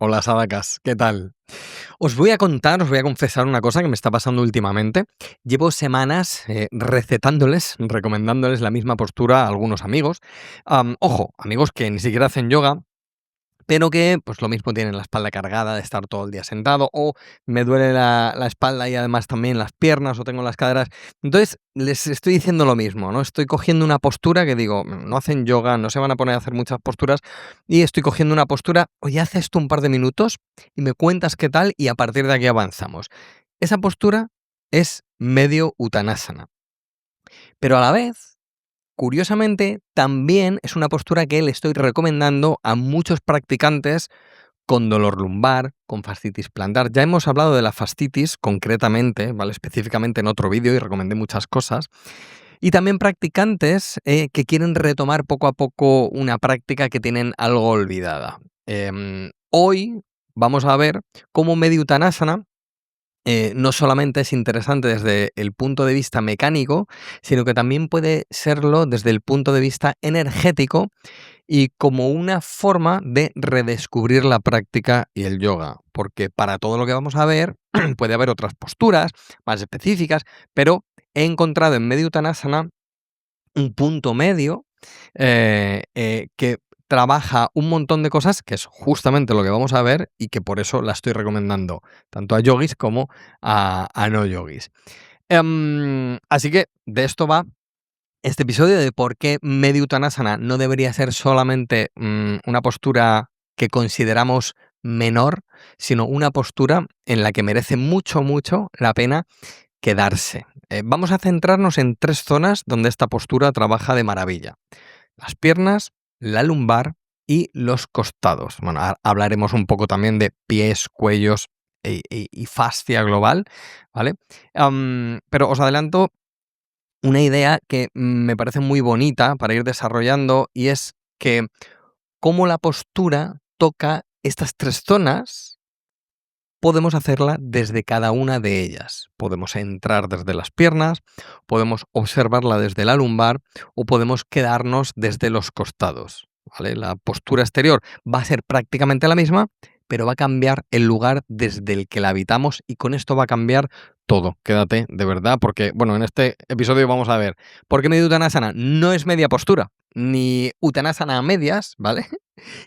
Hola, Sadakas, ¿qué tal? Os voy a confesar una cosa que me está pasando últimamente. Llevo semanas recetándoles, recomendándoles la misma postura a algunos amigos. Ojo, amigos que ni siquiera hacen yoga, pero que, pues lo mismo tienen la espalda cargada de estar todo el día sentado, o me duele la espalda y además también las piernas, o tengo las caderas. Entonces, les estoy diciendo lo mismo, ¿no? Estoy cogiendo una postura que digo, no hacen yoga, no se van a poner a hacer muchas posturas, y estoy cogiendo una postura, oye, haz esto un par de minutos y me cuentas qué tal, y a partir de aquí avanzamos. Esa postura es medio Uttanasana, pero a la vez, curiosamente, también es una postura que le estoy recomendando a muchos practicantes con dolor lumbar, con fascitis plantar. Ya hemos hablado de la fascitis concretamente, ¿vale? Específicamente en otro vídeo y recomendé muchas cosas. Y también practicantes que quieren retomar poco a poco una práctica que tienen algo olvidada. Hoy vamos a ver cómo Medio Uttanasana no solamente es interesante desde el punto de vista mecánico, sino que también puede serlo desde el punto de vista energético y como una forma de redescubrir la práctica y el yoga, porque para todo lo que vamos a ver puede haber otras posturas más específicas, pero he encontrado en Medio Uttanasana un punto medio que trabaja un montón de cosas, que es justamente lo que vamos a ver y que por eso la estoy recomendando tanto a yogis como a no yogis. Así que de esto va este episodio de por qué Medio Uttanasana no debería ser solamente una postura que consideramos menor, sino una postura en la que merece mucho, mucho la pena quedarse. Vamos a centrarnos en 3 zonas donde esta postura trabaja de maravilla: las piernas, la lumbar y los costados. Bueno, hablaremos un poco también de pies, cuellos y fascia global, ¿vale? Pero os adelanto una idea que me parece muy bonita para ir desarrollando, y es que cómo la postura toca estas 3 zonas, podemos hacerla desde cada una de ellas. Podemos entrar desde las piernas, podemos observarla desde la lumbar o podemos quedarnos desde los costados, ¿vale? La postura exterior va a ser prácticamente la misma, pero va a cambiar el lugar desde el que la habitamos y con esto va a cambiar todo. Quédate, de verdad, porque, bueno, en este episodio vamos a ver por qué Medio Uttanasana no es media postura, ni Uttanasana a medias, ¿vale?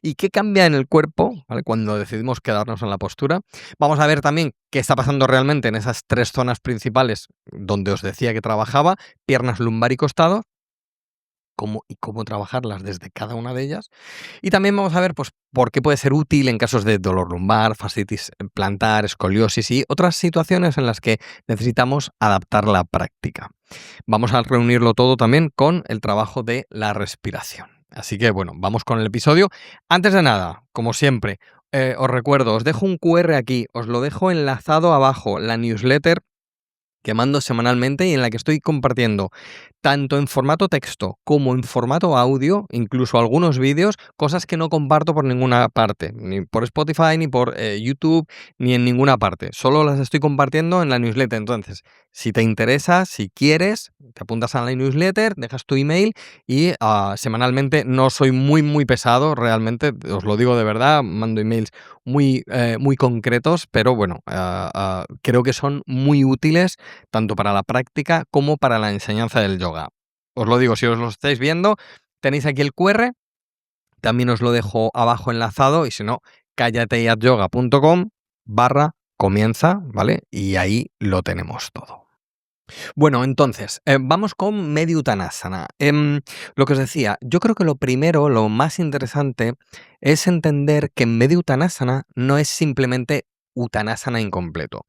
Y qué cambia en el cuerpo, ¿vale? Cuando decidimos quedarnos en la postura. Vamos a ver también qué está pasando realmente en esas 3 zonas principales donde os decía que trabajaba: piernas, lumbar y costado, cómo trabajarlas desde cada una de ellas. Y también vamos a ver, pues, por qué puede ser útil en casos de dolor lumbar, fascitis plantar, escoliosis y otras situaciones en las que necesitamos adaptar la práctica. Vamos a reunirlo todo también con el trabajo de la respiración. Así que bueno, vamos con el episodio. Antes de nada, como siempre, os recuerdo, os dejo un QR aquí, os lo dejo enlazado abajo, la newsletter que mando semanalmente y en la que estoy compartiendo tanto en formato texto como en formato audio, incluso algunos vídeos, cosas que no comparto por ninguna parte, ni por Spotify, ni por YouTube, ni en ninguna parte. Solo las estoy compartiendo en la newsletter. Entonces, si te interesa, si quieres, te apuntas a la newsletter, dejas tu email y semanalmente no soy muy pesado, realmente, os lo digo de verdad, mando emails muy concretos, pero bueno, creo que son muy útiles tanto para la práctica como para la enseñanza del yoga. Os lo digo, si os lo estáis viendo, tenéis aquí el QR, también os lo dejo abajo enlazado, y si no, callateyatyoga.com/comienza, ¿vale? Y ahí lo tenemos todo. Bueno, entonces, vamos con Medio Uttanasana. Lo que os decía, yo creo que lo primero, lo más interesante, es entender que Medio Uttanasana no es simplemente Uttanasana incompleto.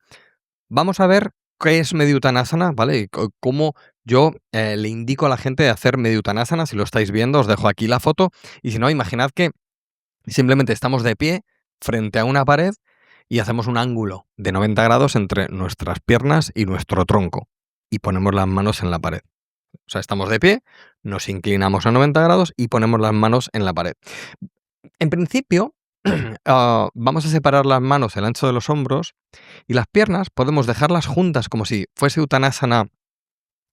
Vamos a ver qué es Medio Uttanasana, ¿vale? Y cómo yo le indico a la gente de hacer Medio Uttanasana. Si lo estáis viendo, os dejo aquí la foto. Y si no, imaginad que simplemente estamos de pie frente a una pared y hacemos un ángulo de 90 grados entre nuestras piernas y nuestro tronco. Y ponemos las manos en la pared. O sea, estamos de pie, nos inclinamos a 90 grados y ponemos las manos en la pared. En principio, vamos a separar las manos el ancho de los hombros y las piernas podemos dejarlas juntas como si fuese Uttanasana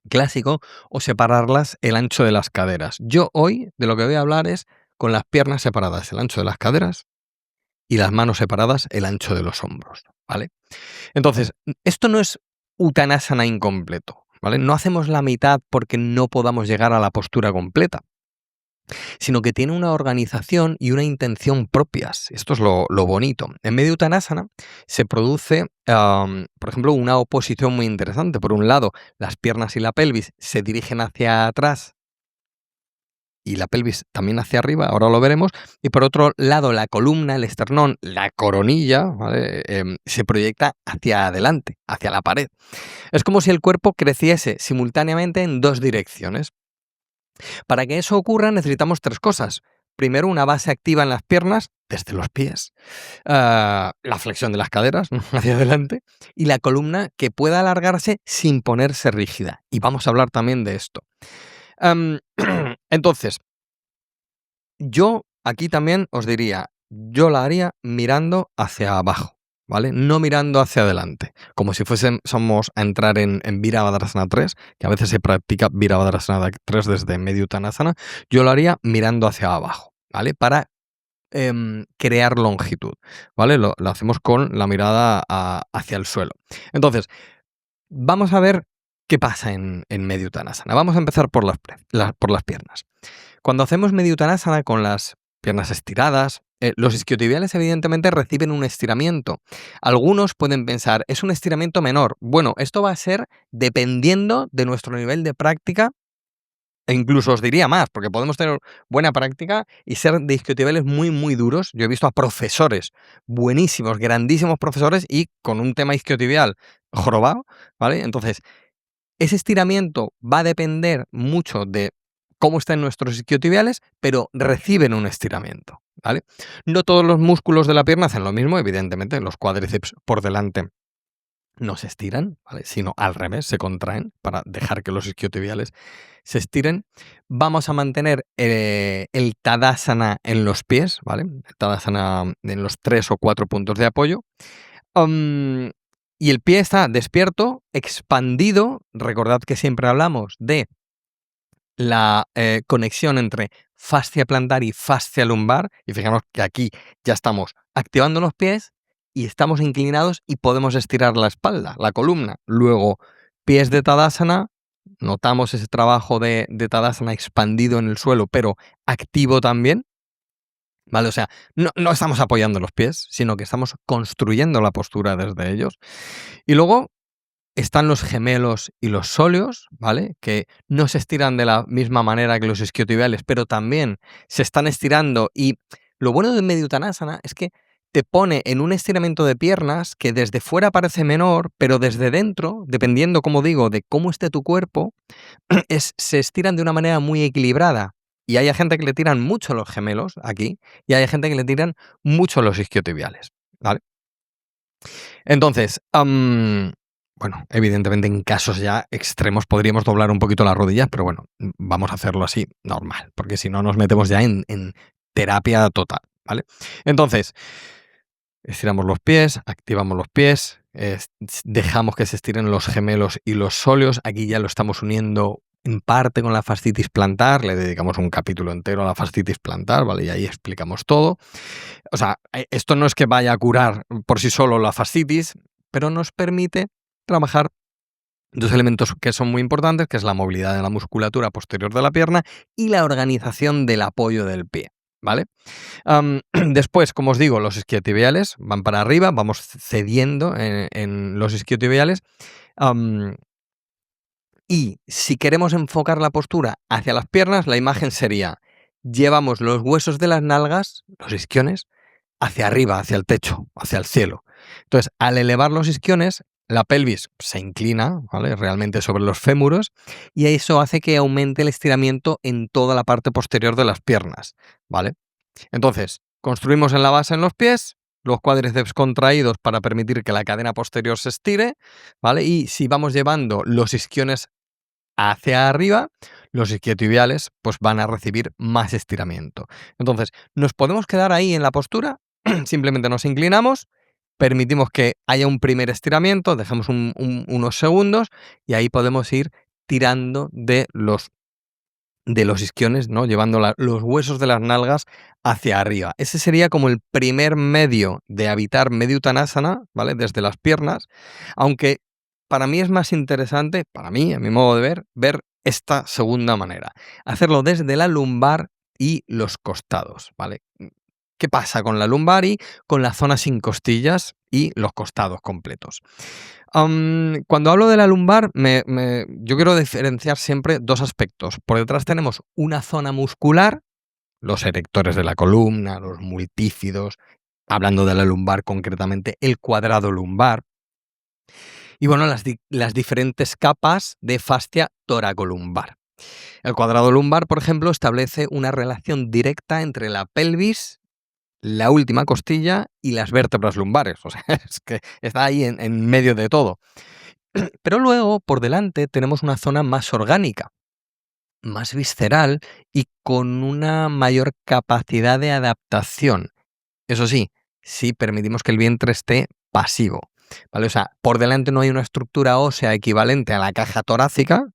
clásico o separarlas el ancho de las caderas. Yo hoy de lo que voy a hablar es con las piernas separadas, el ancho de las caderas y las manos separadas el ancho de los hombros, ¿vale? Entonces, esto no es Uttanasana incompleto, ¿vale? No hacemos la mitad porque no podamos llegar a la postura completa, sino que tiene una organización y una intención propias. Esto es lo bonito. En medio Uttanasana se produce, por ejemplo, una oposición muy interesante. Por un lado, las piernas y la pelvis se dirigen hacia atrás y la pelvis también hacia arriba, ahora lo veremos, y por otro lado la columna, el esternón, la coronilla, ¿vale? Se proyecta hacia adelante, hacia la pared. Es como si el cuerpo creciese simultáneamente en dos direcciones. Para que eso ocurra necesitamos tres cosas. Primero, una base activa en las piernas, desde los pies, la flexión de las caderas hacia adelante, y la columna que pueda alargarse sin ponerse rígida. Y vamos a hablar también de esto. Entonces, yo aquí también os diría, yo la haría mirando hacia abajo, ¿vale? No mirando hacia adelante, como si fuésemos a entrar en Virabhadrasana 3, que a veces se practica Virabhadrasana 3 desde medio Uttanasana. Yo lo haría mirando hacia abajo, ¿vale? Para crear longitud, ¿vale? Lo hacemos con la mirada hacia el suelo. Entonces, vamos a ver qué pasa en medio Uttanasana. Vamos a empezar por las piernas. Cuando hacemos medio Uttanasana con las piernas estiradas, los isquiotibiales evidentemente reciben un estiramiento. Algunos pueden pensar, es un estiramiento menor. Bueno, esto va a ser dependiendo de nuestro nivel de práctica, e incluso os diría más, porque podemos tener buena práctica y ser de isquiotibiales muy, muy duros. Yo he visto a profesores buenísimos, grandísimos profesores y con un tema isquiotibial jorobado, ¿vale? Entonces, ese estiramiento va a depender mucho de cómo están nuestros isquiotibiales, pero reciben un estiramiento, ¿vale? No todos los músculos de la pierna hacen lo mismo, evidentemente, los cuádriceps por delante no se estiran, ¿vale? Sino al revés, se contraen para dejar que los isquiotibiales se estiren. Vamos a mantener el Tadasana en los pies, ¿vale? El Tadasana en los 3 o 4 puntos de apoyo. Y el pie está despierto, expandido. Recordad que siempre hablamos de la conexión entre fascia plantar y fascia lumbar. Y fijaros que aquí ya estamos activando los pies y estamos inclinados y podemos estirar la espalda, la columna. Luego, pies de Tadasana. Notamos ese trabajo de Tadasana expandido en el suelo, pero activo también. ¿Vale? O sea, no estamos apoyando los pies, sino que estamos construyendo la postura desde ellos. Y luego están los gemelos y los sóleos, ¿vale? Que no se estiran de la misma manera que los isquiotibiales, pero también se están estirando. Y lo bueno de medio Uttanasana es que te pone en un estiramiento de piernas que desde fuera parece menor, pero desde dentro, dependiendo, como digo, de cómo esté tu cuerpo, se estiran de una manera muy equilibrada. Y hay gente que le tiran mucho los gemelos aquí, y hay gente que le tiran mucho los isquiotibiales, ¿vale? Entonces, bueno, evidentemente en casos ya extremos podríamos doblar un poquito las rodillas, pero bueno, vamos a hacerlo así normal, porque si no nos metemos ya en terapia total, ¿vale? Entonces, estiramos los pies, activamos los pies, dejamos que se estiren los gemelos y los sóleos. Aquí ya lo estamos uniendo en parte con la fascitis plantar, le dedicamos un capítulo entero a la fascitis plantar, ¿vale? Y ahí explicamos todo. O sea, esto no es que vaya a curar por sí solo la fascitis, pero nos permite trabajar dos elementos que son muy importantes, que es la movilidad de la musculatura posterior de la pierna y la organización del apoyo del pie, ¿vale? Después, como os digo, los isquiotibiales van para arriba, vamos cediendo en los isquiotibiales. Y si queremos enfocar la postura hacia las piernas, la imagen sería, llevamos los huesos de las nalgas, los isquiones, hacia arriba, hacia el techo, hacia el cielo. Entonces, al elevar los isquiones, la pelvis se inclina, ¿vale? Realmente sobre los fémuros, y eso hace que aumente el estiramiento en toda la parte posterior de las piernas, ¿vale? Entonces, construimos en la base en los pies, los cuádriceps contraídos para permitir que la cadena posterior se estire, ¿vale? Y si vamos llevando los isquiones hacia arriba, los isquiotibiales pues van a recibir más estiramiento. Entonces, nos podemos quedar ahí en la postura, simplemente nos inclinamos, permitimos que haya un primer estiramiento, dejamos unos segundos y ahí podemos ir tirando de los de los isquiones, ¿no? Llevando los huesos de las nalgas hacia arriba. Ese sería como el primer medio de habitar Medio Uttanasana, ¿vale? Desde las piernas, aunque para mí es más interesante, para mí, a mi modo de ver esta segunda manera. Hacerlo desde la lumbar y los costados, ¿vale? ¿Qué pasa con la lumbar y con la zona sin costillas y los costados completos? Cuando hablo de la lumbar, yo quiero diferenciar siempre dos aspectos. Por detrás tenemos una zona muscular, los erectores de la columna, los multífidos, hablando de la lumbar concretamente, el cuadrado lumbar, y bueno, las diferentes capas de fascia toracolumbar. El cuadrado lumbar, por ejemplo, establece una relación directa entre la pelvis, la última costilla y las vértebras lumbares. O sea, es que está ahí en medio de todo. Pero luego, por delante, tenemos una zona más orgánica, más visceral y con una mayor capacidad de adaptación. Eso sí, si permitimos que el vientre esté pasivo, ¿vale? O sea, por delante no hay una estructura ósea equivalente a la caja torácica,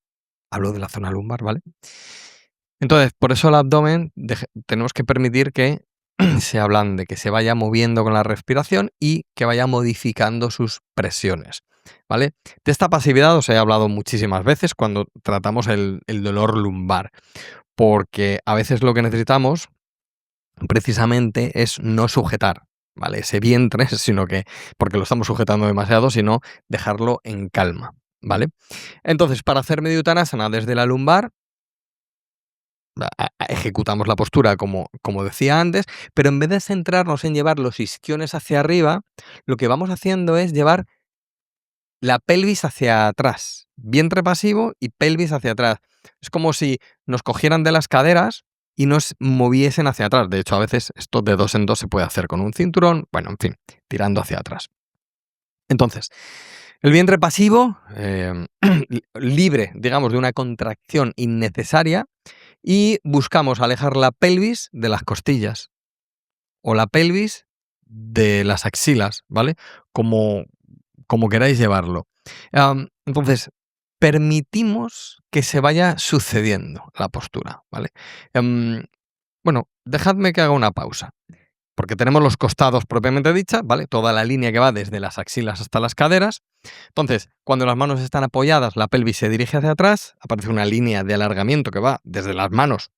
hablo de la zona lumbar, ¿vale? Entonces, por eso el abdomen tenemos que permitir que se ablande, que se vaya moviendo con la respiración y que vaya modificando sus presiones, ¿vale? De esta pasividad os he hablado muchísimas veces cuando tratamos el dolor lumbar, porque a veces lo que necesitamos precisamente es no sujetar, ¿vale? Ese vientre, sino que, porque lo estamos sujetando demasiado, sino dejarlo en calma, ¿vale? Entonces, para hacer Medio Uttanasana desde la lumbar, ejecutamos la postura como decía antes, pero en vez de centrarnos en llevar los isquiones hacia arriba, lo que vamos haciendo es llevar la pelvis hacia atrás, vientre pasivo y pelvis hacia atrás. Es como si nos cogieran de las caderas y nos moviesen hacia atrás. De hecho, a veces esto de 2 en 2 se puede hacer con un cinturón, bueno, en fin, tirando hacia atrás. Entonces, el vientre pasivo, libre, digamos, de una contracción innecesaria, y buscamos alejar la pelvis de las costillas o la pelvis de las axilas, ¿vale? Como queráis llevarlo. Entonces, permitimos que se vaya sucediendo la postura, ¿vale? Bueno, dejadme que haga una pausa, porque tenemos los costados propiamente dicha, ¿vale? Toda la línea que va desde las axilas hasta las caderas. Entonces, cuando las manos están apoyadas, la pelvis se dirige hacia atrás, aparece una línea de alargamiento que va desde las manos,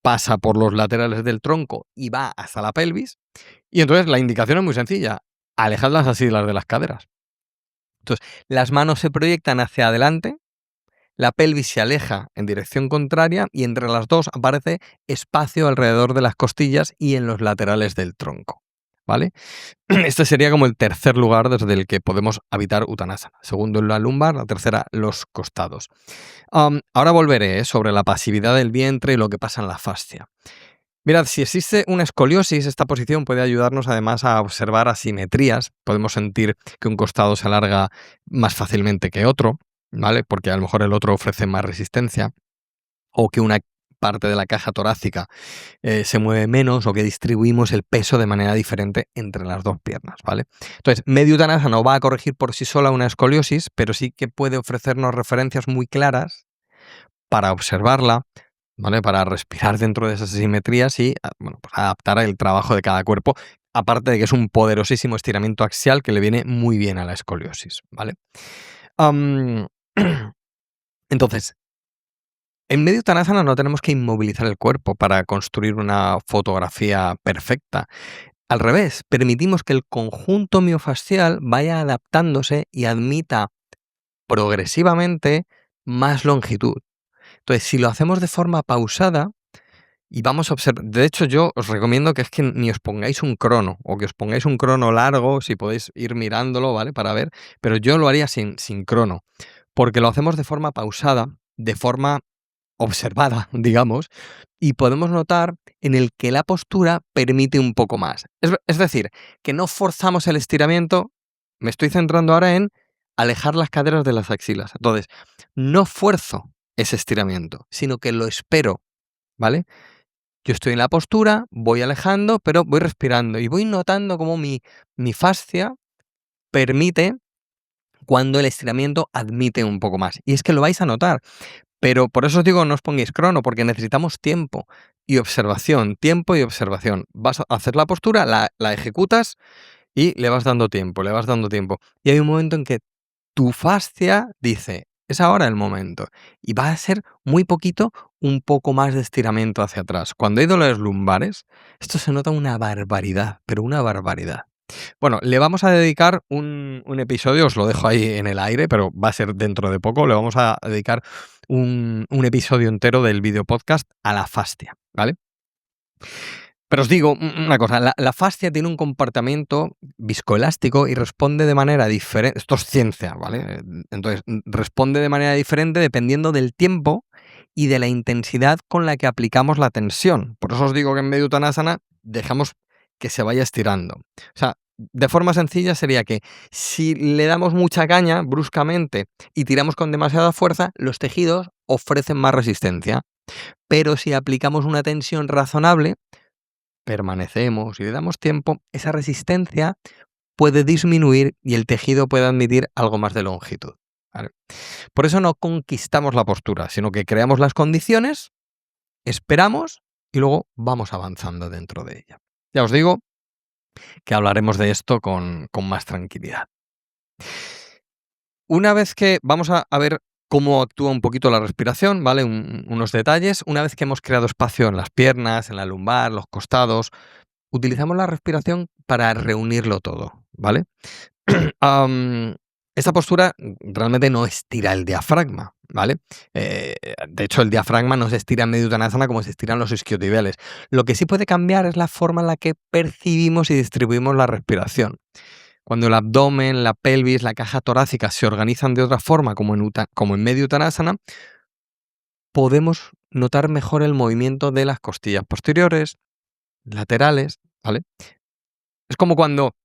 pasa por los laterales del tronco y va hasta la pelvis. Y entonces la indicación es muy sencilla, alejad las axilas de las caderas. Entonces, las manos se proyectan hacia adelante, la pelvis se aleja en dirección contraria y entre las dos aparece espacio alrededor de las costillas y en los laterales del tronco, ¿vale? Este sería como el tercer lugar desde el que podemos habitar Uttanasana. Segundo, la lumbar, la tercera, los costados. Ahora volveré sobre la pasividad del vientre y lo que pasa en la fascia. Mirad, si existe una escoliosis, esta posición puede ayudarnos además a observar asimetrías. Podemos sentir que un costado se alarga más fácilmente que otro, ¿vale? Porque a lo mejor el otro ofrece más resistencia, o que una parte de la caja torácica se mueve menos, o que distribuimos el peso de manera diferente entre las dos piernas, ¿vale? Entonces, Medio Uttanasana no va a corregir por sí sola una escoliosis, pero sí que puede ofrecernos referencias muy claras para observarla, ¿vale? Para respirar dentro de esas asimetrías y bueno, pues adaptar el trabajo de cada cuerpo, aparte de que es un poderosísimo estiramiento axial que le viene muy bien a la escoliosis, ¿vale? Am, entonces, en Medio Uttanasana no tenemos que inmovilizar el cuerpo para construir una fotografía perfecta. Al revés, permitimos que el conjunto miofascial vaya adaptándose y admita progresivamente más longitud. Entonces, si lo hacemos de forma pausada y vamos a observar, de hecho yo os recomiendo que es que ni os pongáis un crono o que os pongáis un crono largo, si podéis ir mirándolo, ¿vale? Para ver, pero yo lo haría sin crono, porque lo hacemos de forma pausada, de forma observada, digamos, y podemos notar en el que la postura permite un poco más. Es decir, que no forzamos el estiramiento, me estoy centrando ahora en alejar las caderas de las axilas. Entonces, no fuerzo ese estiramiento, sino que lo espero, ¿vale? Yo estoy en la postura, voy alejando, pero voy respirando y voy notando cómo mi fascia permite cuando el estiramiento admite un poco más. Y es que lo vais a notar, Pero por eso os digo, no os pongáis crono, porque necesitamos tiempo y observación, tiempo y observación. Vas a hacer la postura, la ejecutas y le vas dando tiempo, le vas dando tiempo. Y hay un momento en que tu fascia dice, es ahora el momento. Y va a ser muy poquito, un poco más de estiramiento hacia atrás. Cuando hay dolores lumbares, esto se nota una barbaridad, pero una barbaridad. Bueno, le vamos a dedicar un episodio, os lo dejo ahí en el aire, pero va a ser dentro de poco. Le vamos a dedicar un episodio entero del video podcast a la fascia, ¿vale? Pero os digo una cosa, la fascia tiene un comportamiento viscoelástico y responde de manera diferente. Esto es ciencia, ¿vale? Entonces, responde de manera diferente dependiendo del tiempo y de la intensidad con la que aplicamos la tensión. Por eso os digo que en Medio Uttanasana dejamos que se vaya estirando. O sea, de forma sencilla sería que si le damos mucha caña bruscamente y tiramos con demasiada fuerza, los tejidos ofrecen más resistencia. Pero si aplicamos una tensión razonable, permanecemos y le damos tiempo, esa resistencia puede disminuir y el tejido puede admitir algo más de longitud, ¿vale? Por eso no conquistamos la postura, sino que creamos las condiciones, esperamos y luego vamos avanzando dentro de ella. Ya os digo que hablaremos de esto con más tranquilidad. Una vez que vamos a ver cómo actúa un poquito la respiración, ¿vale? Unos detalles. Una vez que hemos creado espacio en las piernas, en la lumbar, los costados, utilizamos la respiración para reunirlo todo, ¿vale? Esta postura realmente no estira el diafragma, ¿vale? De hecho, el diafragma no se estira en Medio Uttanasana como se estiran los isquiotibiales. Lo que sí puede cambiar es la forma en la que percibimos y distribuimos la respiración. Cuando el abdomen, la pelvis, la caja torácica se organizan de otra forma, como en Medio Uttanasana, podemos notar mejor el movimiento de las costillas posteriores, laterales, ¿vale? Es como cuando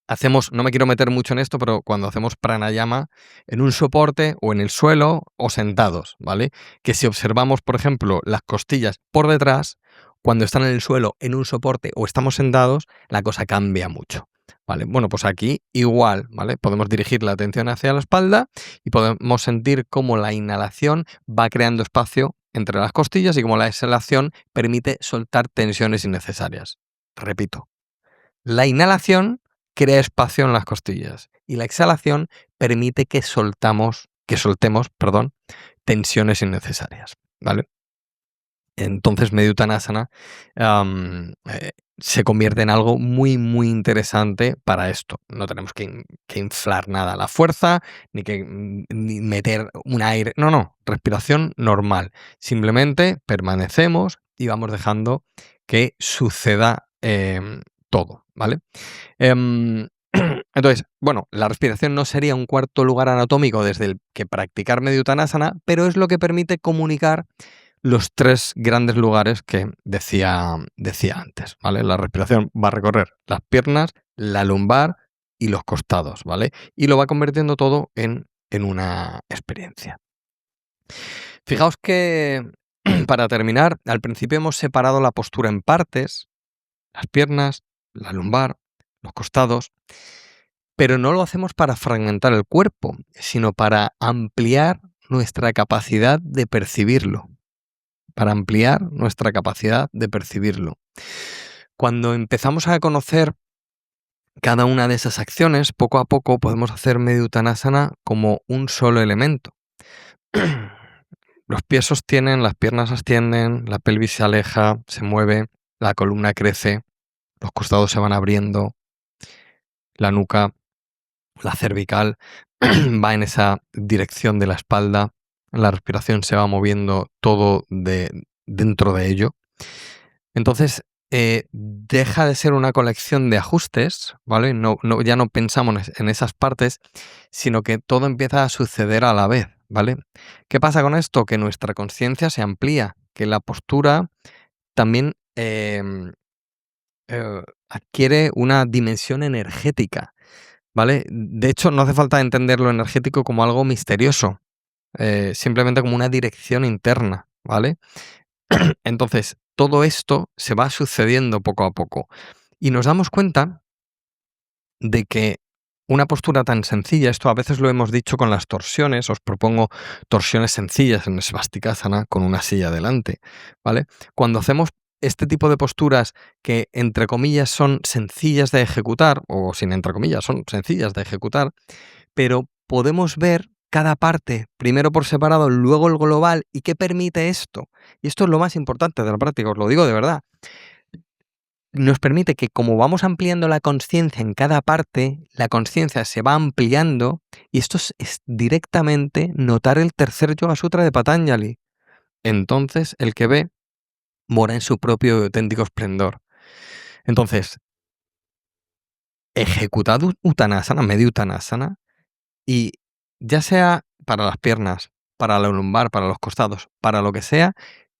hacemos, no me quiero meter mucho en esto, pero cuando hacemos pranayama en un soporte o en el suelo o sentados, ¿vale? Que si observamos, por ejemplo, las costillas por detrás, cuando están en el suelo, en un soporte o estamos sentados, la cosa cambia mucho, ¿vale? Bueno, pues aquí igual, ¿vale? Podemos dirigir la atención hacia la espalda y podemos sentir cómo la inhalación va creando espacio entre las costillas y cómo la exhalación permite soltar tensiones innecesarias. Repito, la inhalación crea espacio en las costillas y la exhalación permite que soltemos, perdón, tensiones innecesarias, ¿vale? Entonces, Medio Uttanasana se convierte en algo muy, muy interesante para esto. No tenemos que inflar nada a la fuerza, ni meter un aire. No, respiración normal. Simplemente permanecemos y vamos dejando que suceda todo, ¿vale? Entonces, bueno, la respiración no sería un cuarto lugar anatómico desde el que practicar Medio Uttanasana, pero es lo que permite comunicar los tres grandes lugares que decía antes, ¿vale? La respiración va a recorrer las piernas, la lumbar y los costados, ¿vale? Y lo va convirtiendo todo en una experiencia. Fijaos que, para terminar, al principio hemos separado la postura en partes, las piernas, la lumbar, los costados, pero no lo hacemos para fragmentar el cuerpo, sino para ampliar nuestra capacidad de percibirlo. Para ampliar nuestra capacidad de percibirlo. Cuando empezamos a conocer cada una de esas acciones, poco a poco podemos hacer Medio Uttanasana como un solo elemento. Los pies sostienen, las piernas ascienden, la pelvis se aleja, se mueve, la columna crece, los costados se van abriendo, la nuca, la cervical va en esa dirección de la espalda, la respiración se va moviendo todo dentro de ello. Entonces, deja de ser una colección de ajustes, ¿vale? Ya no pensamos en esas partes, sino que todo empieza a suceder a la vez, ¿vale? ¿Qué pasa con esto? Que nuestra conciencia se amplía, que la postura también adquiere una dimensión energética, ¿vale? De hecho, no hace falta entender lo energético como algo misterioso, simplemente como una dirección interna, ¿vale? Entonces, todo esto se va sucediendo poco a poco y nos damos cuenta de que una postura tan sencilla, esto a veces lo hemos dicho con las torsiones, os propongo torsiones sencillas en Svastikasana con una silla delante, ¿vale? Cuando hacemos este tipo de posturas que, entre comillas, son sencillas de ejecutar, o sin entre comillas, son sencillas de ejecutar, pero podemos ver cada parte, primero por separado, luego el global, ¿y qué permite esto? Y esto es lo más importante de la práctica, os lo digo de verdad. Nos permite que, como vamos ampliando la consciencia en cada parte, la consciencia se va ampliando, y esto es directamente notar el tercer Yoga Sutra de Patanjali. Entonces, el que ve mora en su propio y auténtico esplendor. Entonces, ejecutad Uttanasana, medio Uttanasana, y ya sea para las piernas, para la lumbar, para los costados, para lo que sea,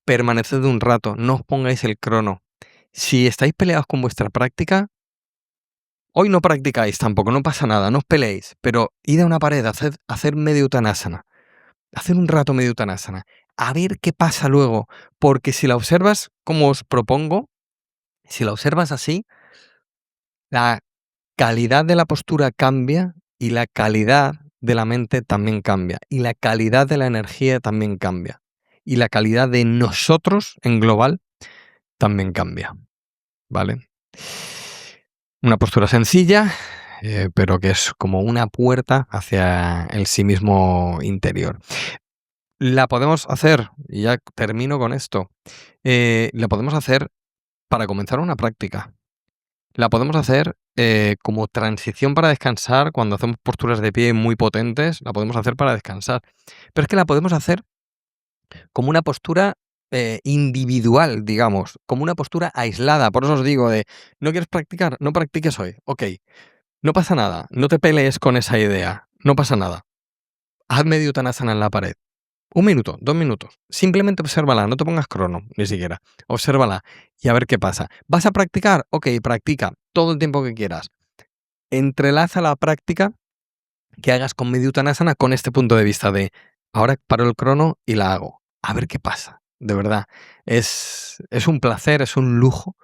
permaneced un rato, no os pongáis el crono. Si estáis peleados con vuestra práctica, hoy no practicáis tampoco, no pasa nada, no os peleéis, pero id a una pared, hacer medio Uttanasana, hacer un rato medio Uttanasana, a ver qué pasa luego, porque si la observas como os propongo, si la observas así, la calidad de la postura cambia y la calidad de la mente también cambia y la calidad de la energía también cambia y la calidad de nosotros en global también cambia, ¿vale? Una postura sencilla, pero que es como una puerta hacia el sí mismo interior. La podemos hacer, y ya termino con esto, la podemos hacer para comenzar una práctica. La podemos hacer como transición para descansar cuando hacemos posturas de pie muy potentes, la podemos hacer para descansar. Pero es que la podemos hacer como una postura individual, digamos, como una postura aislada. Por eso os digo ¿no quieres practicar? No practiques hoy. Ok, no pasa nada, no te pelees con esa idea, no pasa nada. Haz medio Uttanasana en la pared. 1 minuto, 2 minutos. Simplemente obsérvala, no te pongas crono, ni siquiera. Obsérvala y a ver qué pasa. ¿Vas a practicar? Ok, practica todo el tiempo que quieras. Entrelaza la práctica que hagas con medio Uttanasana con este punto de vista de ahora paro el crono y la hago. A ver qué pasa. De verdad, es un placer, es un lujo.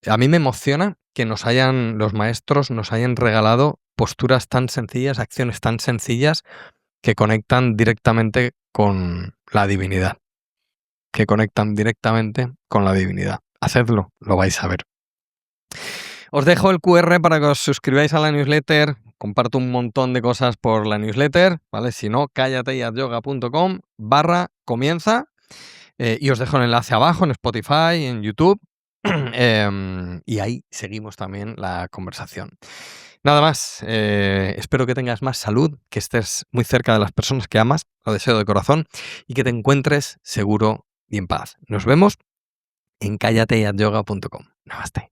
A mí me emociona que los maestros nos hayan regalado posturas tan sencillas, acciones tan sencillas que conectan directamente con la divinidad. Que conectan directamente con la divinidad. Hacedlo, lo vais a ver. Os dejo el QR para que os suscribáis a la newsletter. Comparto un montón de cosas por la newsletter, ¿vale? Si no, callateyatyoga.com/comienza. Y os dejo el enlace abajo en Spotify, en YouTube. Y ahí seguimos también la conversación. Nada más, espero que tengas más salud, que estés muy cerca de las personas que amas, lo deseo de corazón, y que te encuentres seguro y en paz. Nos vemos en callateyatyoga.com. Namaste.